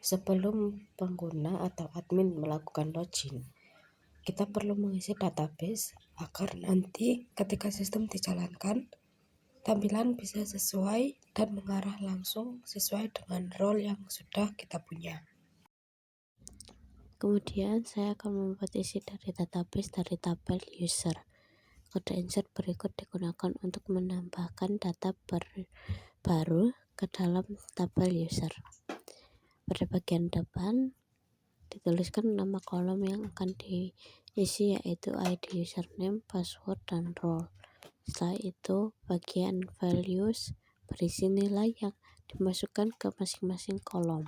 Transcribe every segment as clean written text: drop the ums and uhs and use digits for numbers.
Sebelum pengguna atau admin melakukan login, kita perlu mengisi database agar nanti ketika sistem dijalankan, tampilan bisa sesuai dan mengarah langsung sesuai dengan role yang sudah kita punya. Kemudian saya akan membuat isi dari database dari tabel user. Kode insert berikut digunakan untuk menambahkan data baru ke dalam tabel user. Pada bagian depan dituliskan nama kolom yang akan diisi, yaitu ID, username, password, dan role. Setelah itu bagian values berisi nilai yang dimasukkan ke masing-masing kolom.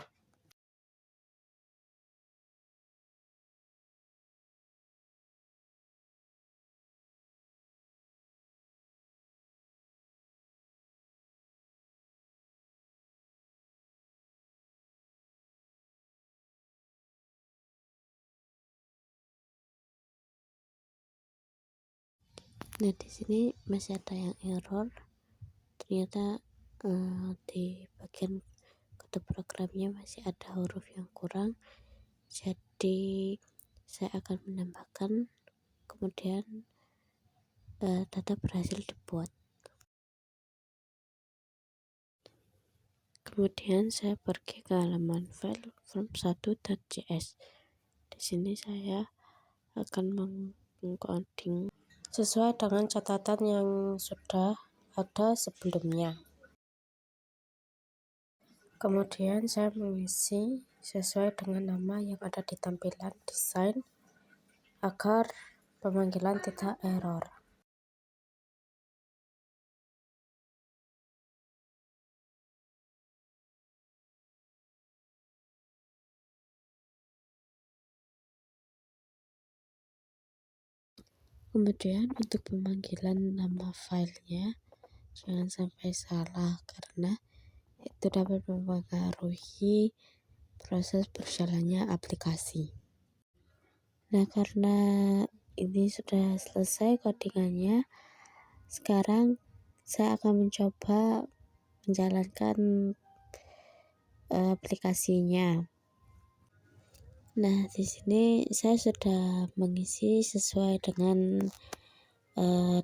Nah, di sini masih ada yang error. Ternyata di bagian kode programnya masih ada huruf yang kurang. Jadi saya akan menambahkan, kemudian data berhasil dibuat. Kemudian saya pergi ke halaman file form1.js. Di sini saya akan mengcoding sesuai dengan catatan yang sudah ada sebelumnya. Kemudian saya mengisi sesuai dengan nama yang ada di tampilan desain agar pemanggilan tidak error. Kemudian untuk pemanggilan nama filenya jangan sampai salah, karena itu dapat mempengaruhi proses berjalannya aplikasi. Nah, karena ini sudah selesai codingannya, sekarang saya akan mencoba menjalankan aplikasinya. Nah, di sini saya sudah mengisi sesuai dengan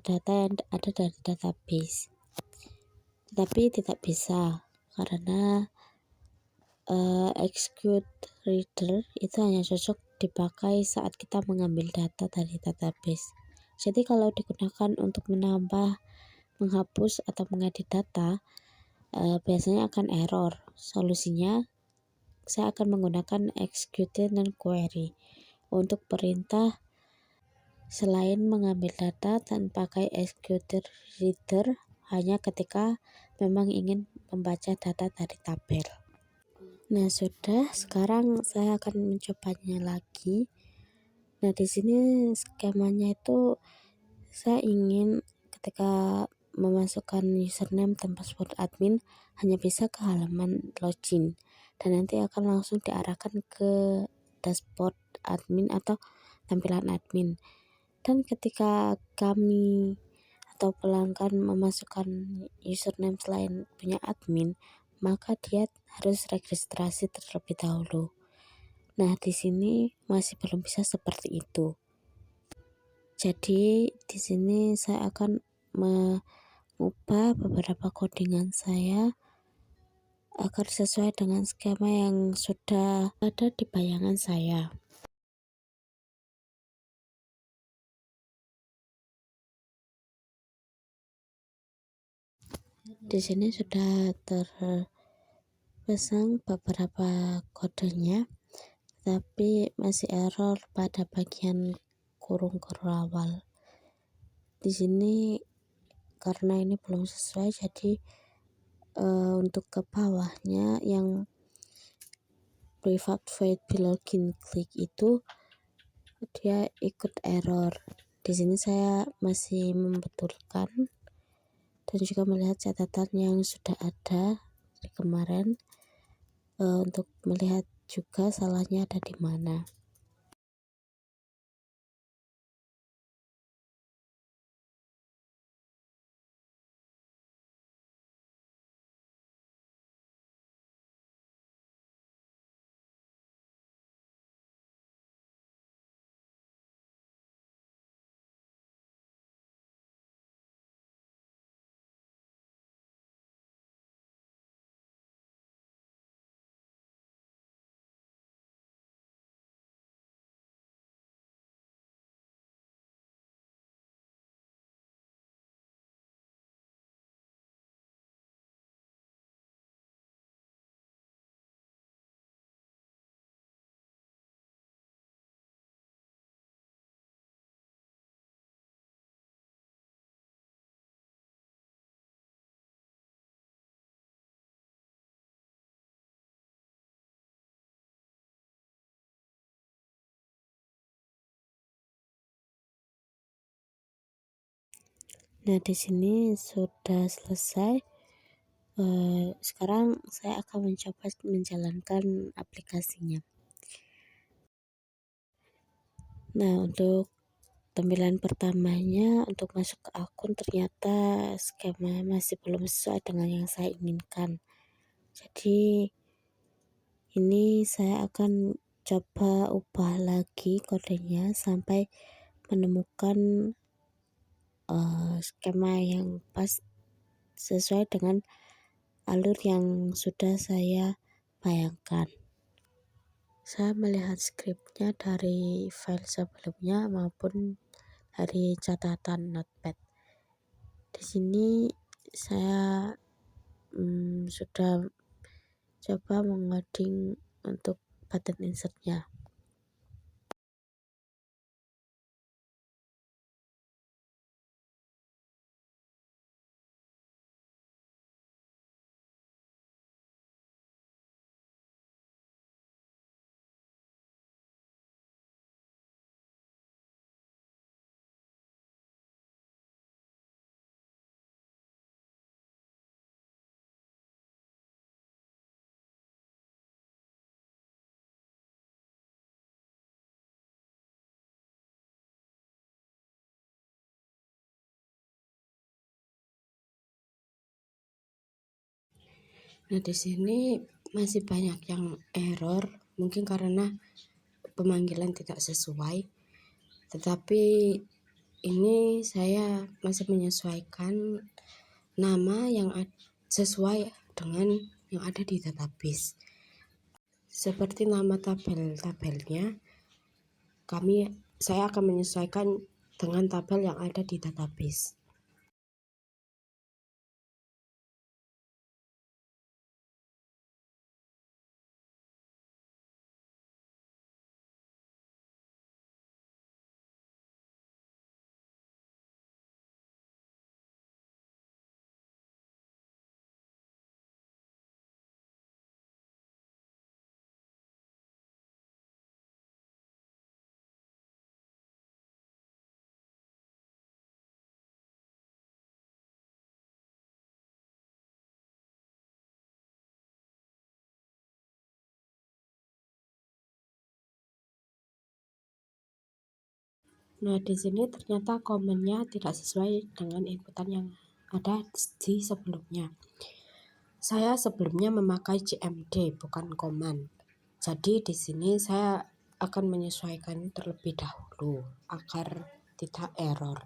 data yang ada dari database, tapi tidak bisa karena execute reader itu hanya cocok dipakai saat kita mengambil data dari database. Jadi kalau digunakan untuk menambah, menghapus, atau mengedit data, biasanya akan error. Solusinya saya akan menggunakan execute dan query untuk perintah selain mengambil data dan pakai execute reader hanya ketika memang ingin membaca data dari tabel. Nah, sudah, sekarang saya akan mencobanya lagi. Nah, di sini skemanya itu saya ingin ketika memasukkan username dan password admin hanya bisa ke halaman login, dan nanti akan langsung diarahkan ke dashboard admin atau tampilan admin. Dan ketika kami atau pelanggan memasukkan username selain punya admin, maka dia harus registrasi terlebih dahulu. Nah, di sini masih belum bisa seperti itu. Jadi di sini saya akan mengubah beberapa codingan saya agar sesuai dengan skema yang sudah ada di bayangan saya. Di sini sudah terpasang beberapa kodenya, tapi masih error pada bagian kurung awal. Di sini karena ini belum sesuai, jadi untuk ke bawahnya yang private void login click itu dia ikut error. Di sini saya masih membetulkan dan juga melihat catatan yang sudah ada dari kemarin untuk melihat juga salahnya ada di mana. Nah, di sini sudah selesai. Sekarang saya akan mencoba menjalankan aplikasinya. Nah, untuk tampilan pertamanya untuk masuk ke akun ternyata skema masih belum sesuai dengan yang saya inginkan. Jadi ini saya akan coba ubah lagi kodenya sampai menemukan skema yang pas sesuai dengan alur yang sudah saya bayangkan. Saya melihat skripnya dari file sebelumnya maupun dari catatan notepad. Di sini saya sudah coba mengoding untuk button insertnya. Nah, di sini masih banyak yang error, mungkin karena pemanggilan tidak sesuai. Tetapi ini saya masih menyesuaikan nama yang sesuai dengan yang ada di database. Seperti nama tabelnya, saya akan menyesuaikan dengan tabel yang ada di database. Nah, di sini ternyata komennya tidak sesuai dengan inputan yang ada di sebelumnya. Saya sebelumnya memakai CMD bukan command. Jadi di sini saya akan menyesuaikan terlebih dahulu agar tidak error.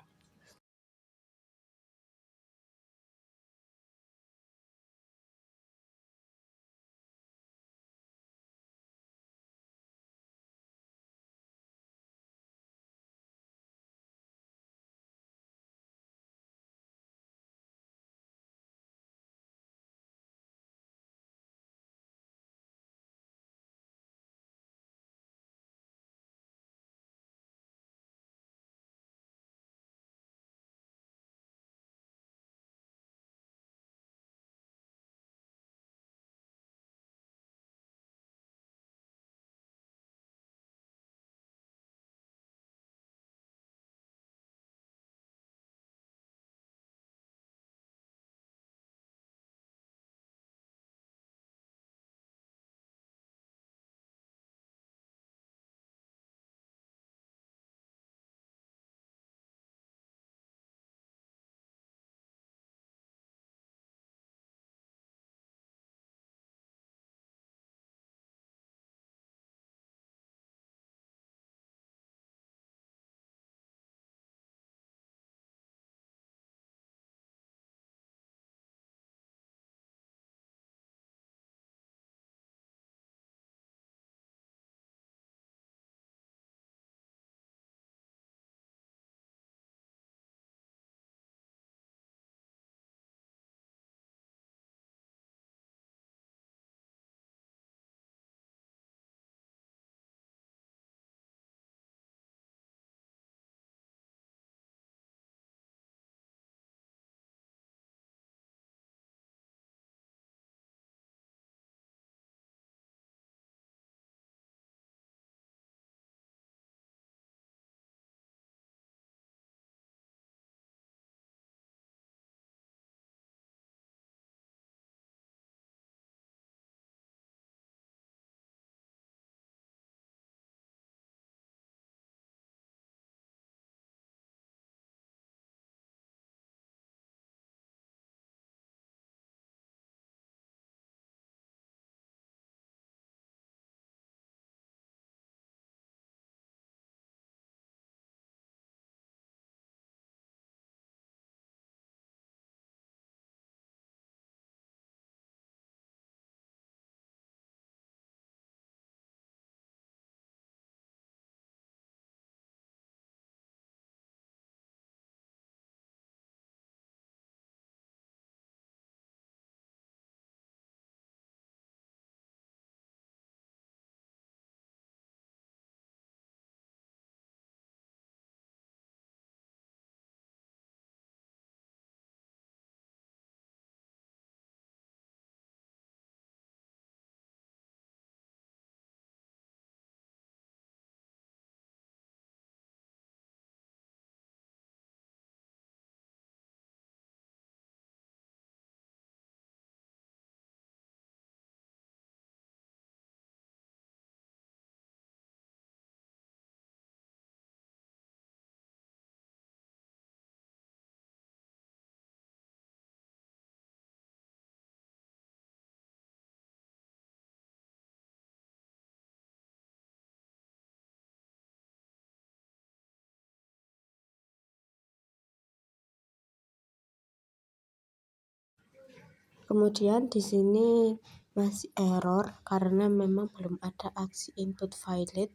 Kemudian di sini masih error karena memang belum ada aksi input valid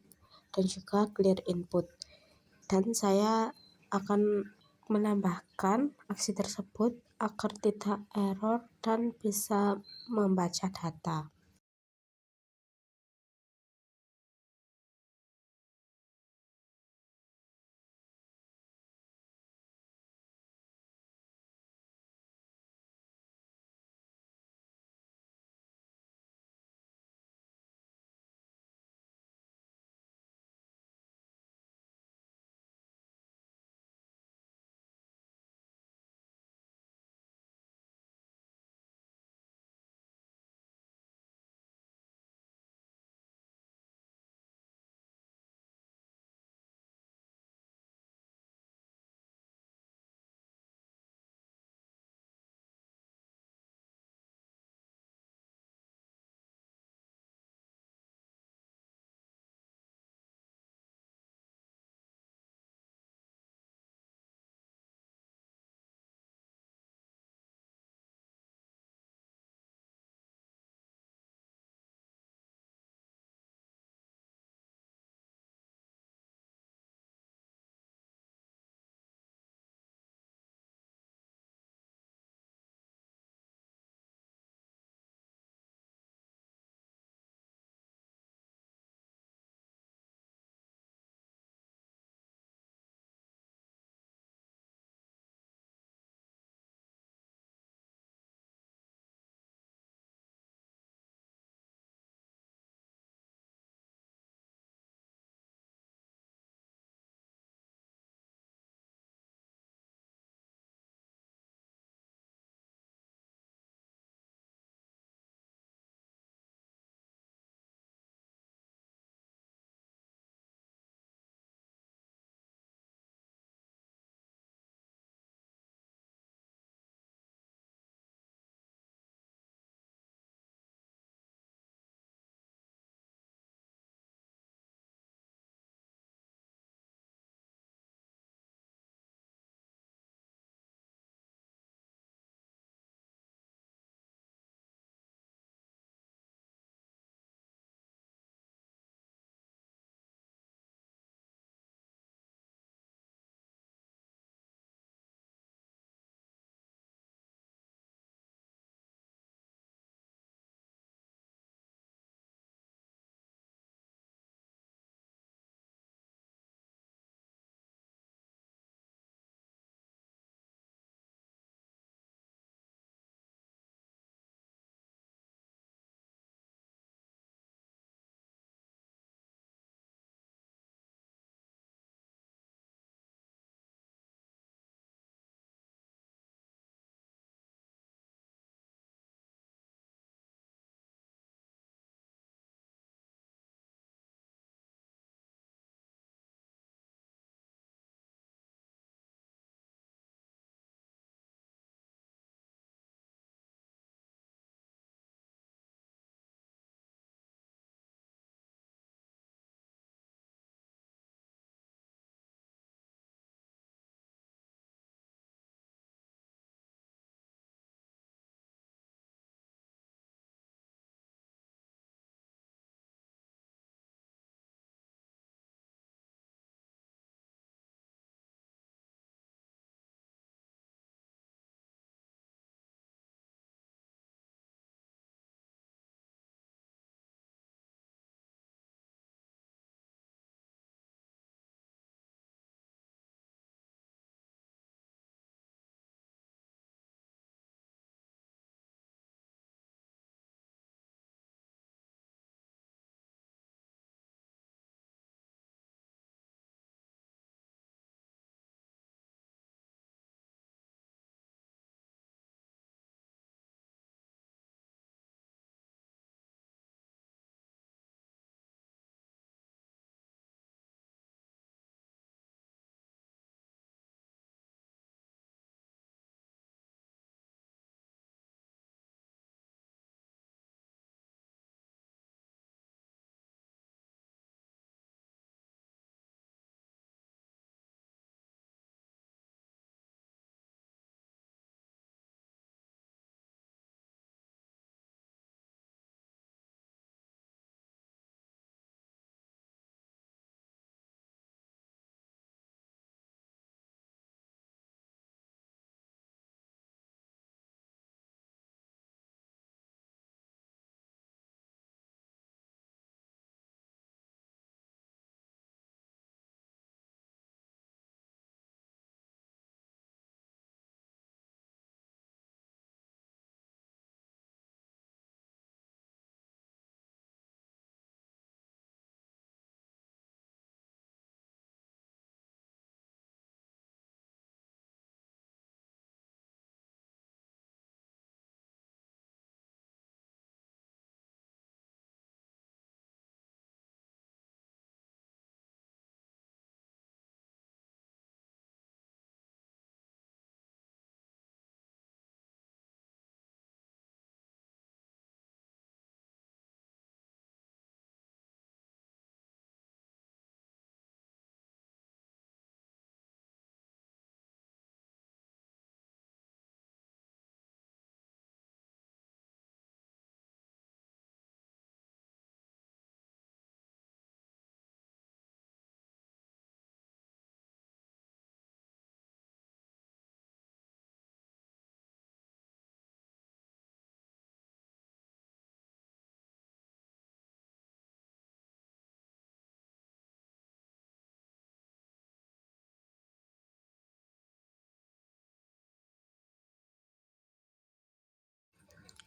dan juga clear input. Dan saya akan menambahkan aksi tersebut agar tidak error dan bisa membaca data.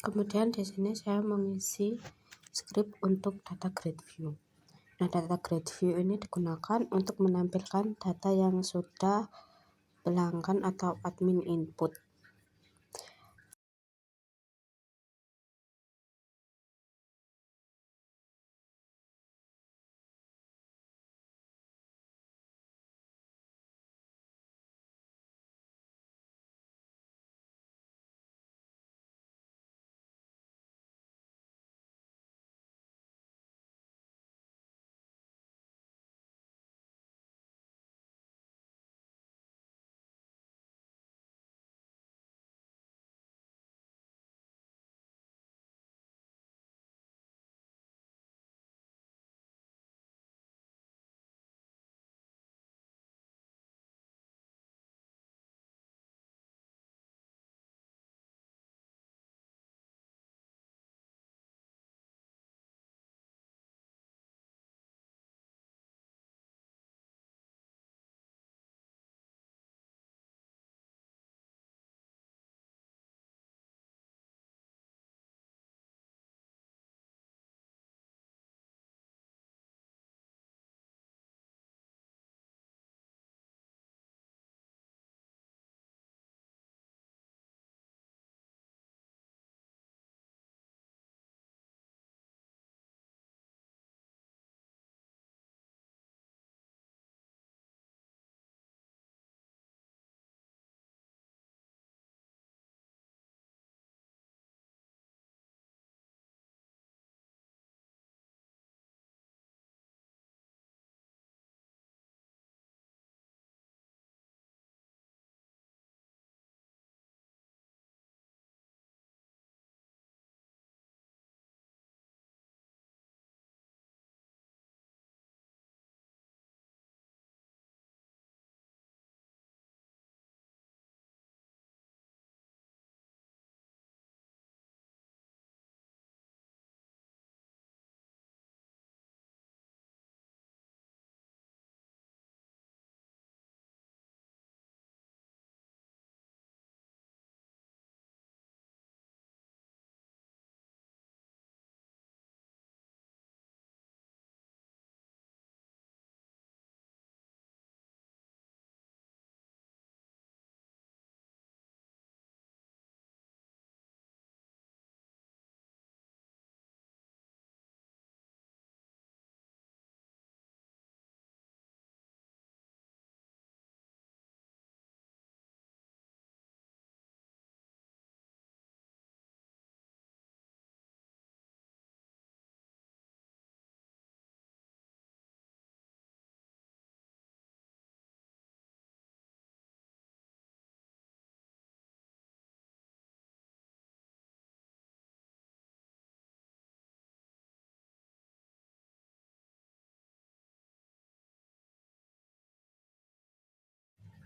Kemudian di sini saya mengisi script untuk data grid view. Nah, data grid view ini digunakan untuk menampilkan data yang sudah pelanggan atau admin input.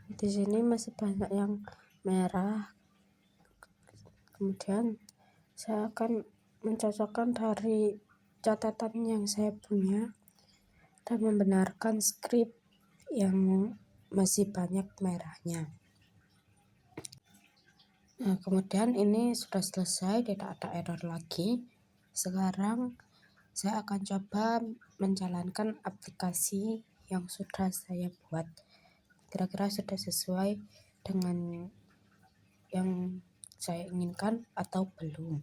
Di sini masih banyak yang merah. Kemudian saya akan mencocokkan dari catatan yang saya punya dan membenarkan script yang masih banyak merahnya. Nah, kemudian ini sudah selesai, tidak ada error lagi. Sekarang saya akan coba menjalankan aplikasi yang sudah saya buat. Kira-kira sudah sesuai dengan yang saya inginkan atau belum.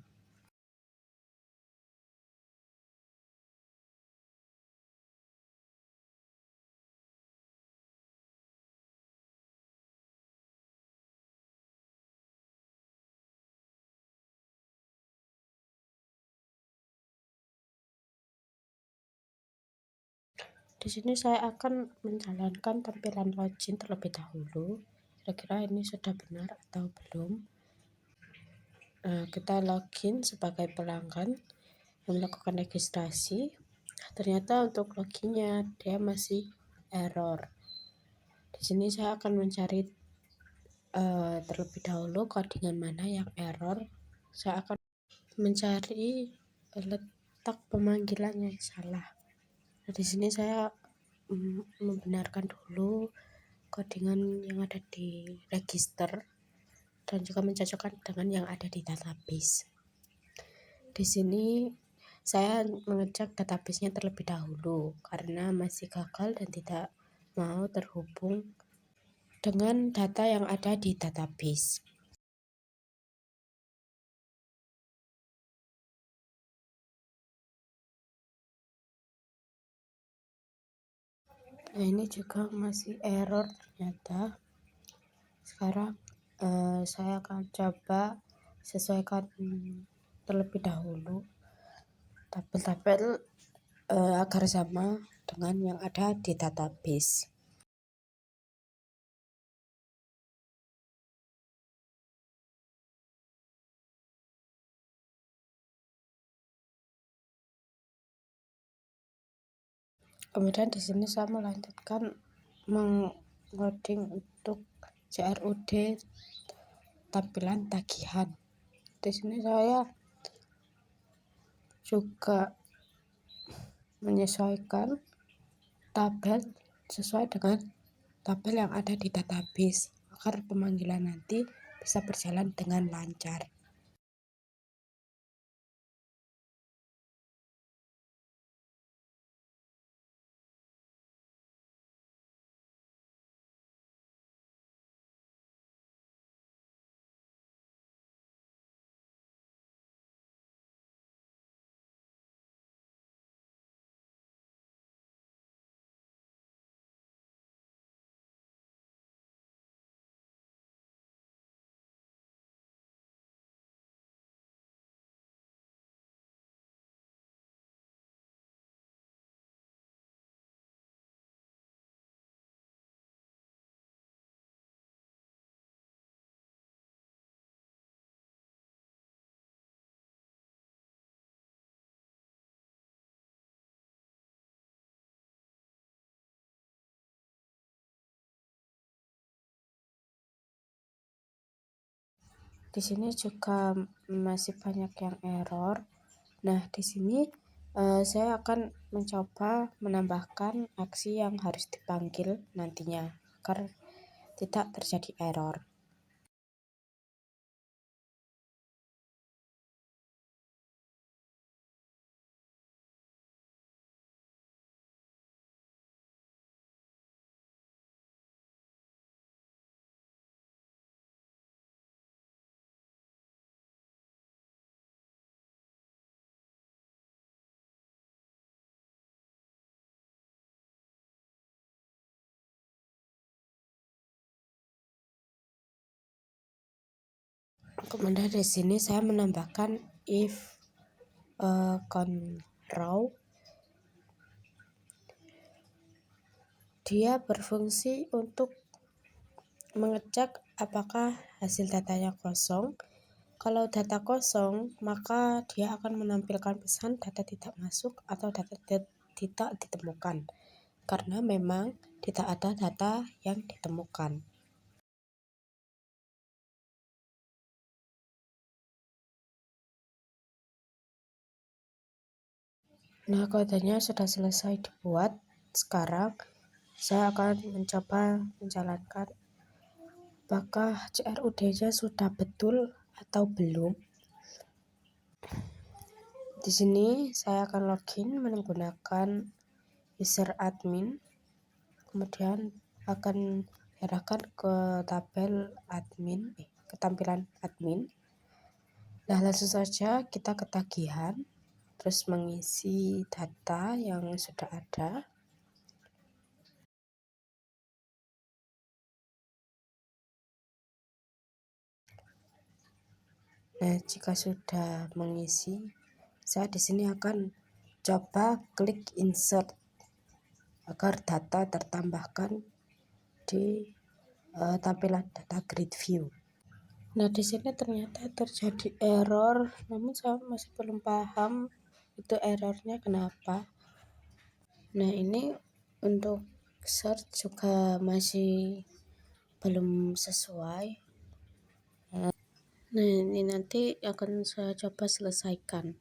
Di sini saya akan menjalankan tampilan login terlebih dahulu. Kira-kira ini sudah benar atau belum? Nah, kita login sebagai pelanggan yang melakukan registrasi. Ternyata untuk loginnya dia masih error. Di sini saya akan mencari terlebih dahulu codingan mana yang error. Saya akan mencari letak pemanggilan yang salah. Nah, di sini saya membenarkan dulu codingan yang ada di register dan juga mencocokkan dengan yang ada di database. Di sini saya mengecek database-nya terlebih dahulu karena masih gagal dan tidak mau terhubung dengan data yang ada di database. Nah, ini juga masih error ternyata. Sekarang saya akan coba sesuaikan terlebih dahulu tabel-tabel agar sama dengan yang ada di database. Kemudian di sini saya melanjutkan mengoding untuk CRUD tampilan tagihan. Di sini saya juga menyesuaikan tabel sesuai dengan tabel yang ada di database agar pemanggilan nanti bisa berjalan dengan lancar. Di sini juga masih banyak yang error. Nah, di sini saya akan mencoba menambahkan aksi yang harus dipanggil nantinya agar tidak terjadi error. Kemudian di sini saya menambahkan if conrow. Dia berfungsi untuk mengecek apakah hasil datanya kosong. Kalau data kosong, maka dia akan menampilkan pesan data tidak masuk atau data tidak ditemukan, karena memang tidak ada data yang ditemukan. Nah, kodenya sudah selesai dibuat. Sekarang saya akan mencoba menjalankan apakah CRUD-nya sudah betul atau belum. Di sini saya akan login menggunakan user admin, kemudian akan arahkan ke tabel admin, ke tampilan admin. Nah, langsung saja kita ke tagihan, terus mengisi data yang sudah ada. Nah, jika sudah mengisi, saya di sini akan coba klik insert agar data tertambahkan di tampilan data grid view. Nah, di sini ternyata terjadi error, namun saya masih belum paham itu errornya kenapa. Nah, ini untuk search juga masih belum sesuai. Nah, ini nanti akan saya coba selesaikan.